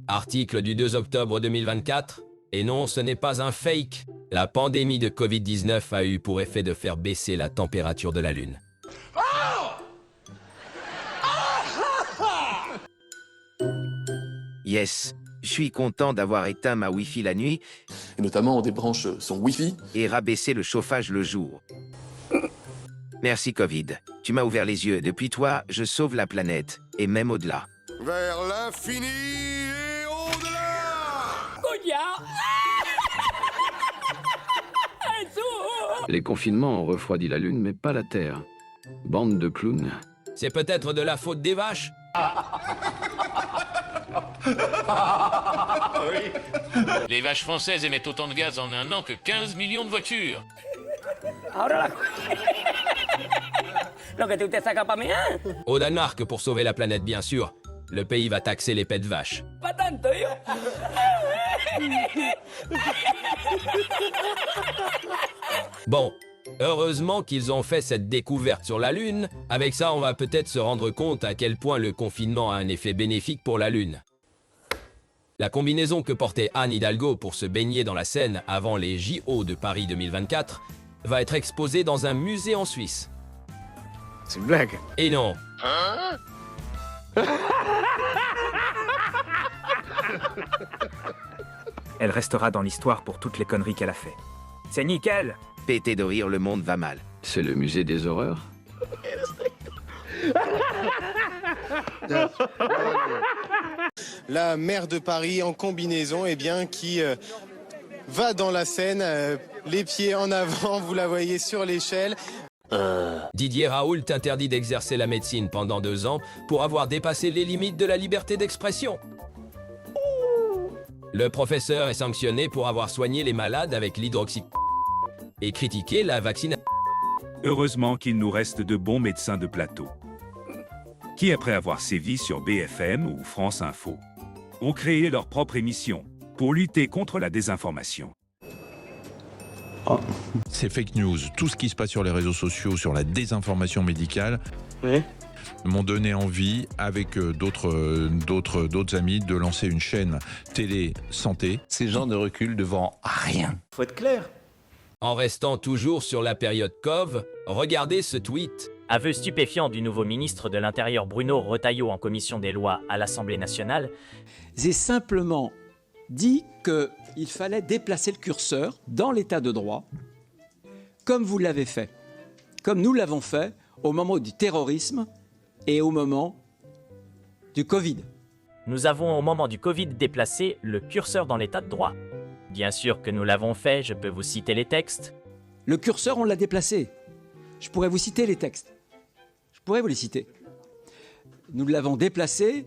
Article du 2 octobre 2024. Et non, ce n'est pas un fake. La pandémie de Covid-19 a eu pour effet de faire baisser la température de la Lune. Yes, je suis content d'avoir éteint ma Wi-Fi la nuit Et notamment, on débranche son Wi-Fi. et rabaissé le chauffage le jour. Merci Covid, tu m'as ouvert les yeux. Depuis toi, je sauve la planète, et même au-delà. Vers l'infini et au-delà. Les confinements ont refroidi la Lune, mais pas la Terre. Bande de clowns. C'est peut-être de la faute des vaches? Les vaches françaises émettent autant de gaz en un an que 15 millions de voitures. Au Danemark, pour sauver la planète bien sûr, le pays va taxer les pets de vaches. Bon, heureusement qu'ils ont fait cette découverte sur la Lune. Avec ça, on va peut-être se rendre compte à quel point le confinement a un effet bénéfique pour la Lune. La combinaison que portait Anne Hidalgo pour se baigner dans la Seine avant les JO de Paris 2024 va être exposée dans un musée en Suisse. C'est une blague. Et non, Elle restera dans l'histoire pour toutes les conneries qu'elle a fait. C'est nickel! Pété de rire, le monde va mal. C'est le musée des horreurs. La maire de Paris en combinaison, eh bien, qui va dans la Seine, les pieds en avant, vous la voyez sur l'échelle. Didier Raoult interdit d'exercer la médecine pendant 2 ans pour avoir dépassé les limites de la liberté d'expression. Le professeur est sanctionné pour avoir soigné les malades avec l'hydroxy et critiqué la vaccination. Heureusement qu'il nous reste de bons médecins de plateau, qui, après avoir sévi sur BFM ou France Info, ont créé leur propre émission pour lutter contre la désinformation. C'est fake news. Tout ce qui se passe sur les réseaux sociaux, sur la désinformation médicale, m'ont donné envie, avec d'autres amis, de lancer une chaîne télé santé. Ces gens ne reculent devant rien. Faut être clair. En restant toujours sur la période Cov, regardez ce tweet. Aveu stupéfiant du nouveau ministre de l'Intérieur Bruno Retailleau en commission des lois à l'Assemblée nationale. J'ai simplement dit qu'il fallait déplacer le curseur dans l'état de droit, comme vous l'avez fait, comme nous l'avons fait au moment du terrorisme et au moment du Covid. Nous avons au moment du Covid déplacé le curseur dans l'état de droit. Bien sûr que nous l'avons fait, je peux vous citer les textes. Le curseur, on l'a déplacé. Je pourrais vous citer les textes. Je pourrais vous les citer. Nous l'avons déplacé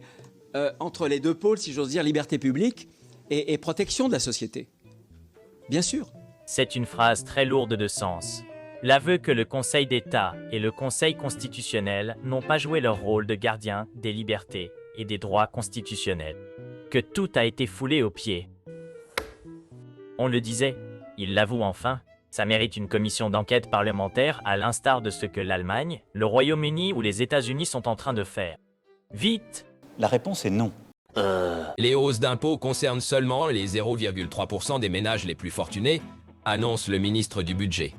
entre les deux pôles, si j'ose dire, liberté publique et protection de la société. Bien sûr. C'est une phrase très lourde de sens. L'aveu que le Conseil d'État et le Conseil constitutionnel n'ont pas joué leur rôle de gardien des libertés et des droits constitutionnels. Que tout a été foulé aux pieds. On le disait, il l'avoue enfin, ça mérite une commission d'enquête parlementaire à l'instar de ce que l'Allemagne, le Royaume-Uni ou les États-Unis sont en train de faire. Vite! La réponse est non. Les hausses d'impôts concernent seulement les 0,3% des ménages les plus fortunés, annonce le ministre du Budget.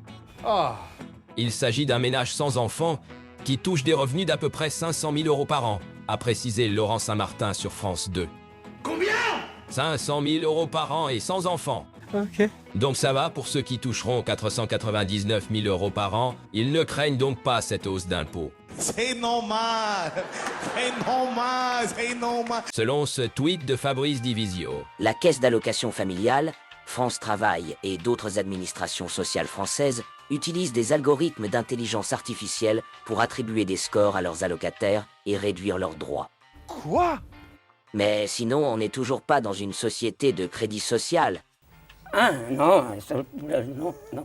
Il s'agit d'un ménage sans enfant qui touche des revenus d'à peu près 500 000 € par an, a précisé Laurent Saint-Martin sur France 2. Combien? 500 000 € par an et sans enfant. Ok. Donc ça va pour ceux qui toucheront 499 000 € par an. Ils ne craignent donc pas cette hausse d'impôts. C'est normal. C'est normal. C'est normal. Selon ce tweet de Fabrice Divisio. La Caisse d'allocation familiale, France Travail et d'autres administrations sociales françaises utilisent des algorithmes d'intelligence artificielle pour attribuer des scores à leurs allocataires et réduire leurs droits. Quoi? Mais sinon, on n'est toujours pas dans une société de crédit social. Ah non, non.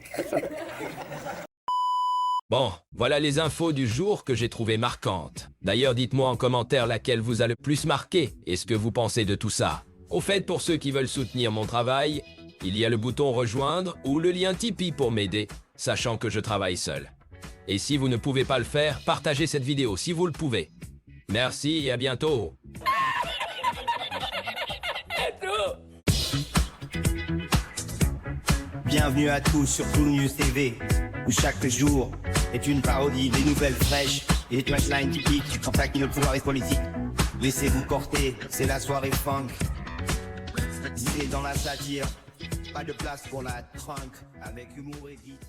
Bon, voilà les infos du jour que j'ai trouvées marquantes. D'ailleurs, dites-moi en commentaire laquelle vous a le plus marqué et ce que vous pensez de tout ça. Au fait, pour ceux qui veulent soutenir mon travail, il y a le bouton rejoindre ou le lien Tipeee pour m'aider, sachant que je travaille seul. Et si vous ne pouvez pas le faire, partagez cette vidéo si vous le pouvez. Merci et à bientôt. Bienvenue à tous sur Tool News TV, où chaque jour est une parodie, des nouvelles fraîches et des punchlines typiques pour taquiner le pouvoir et politique. Laissez-vous porter, c'est la soirée funk. C'est dans la satire, pas de place pour la trunk, avec humour et vite.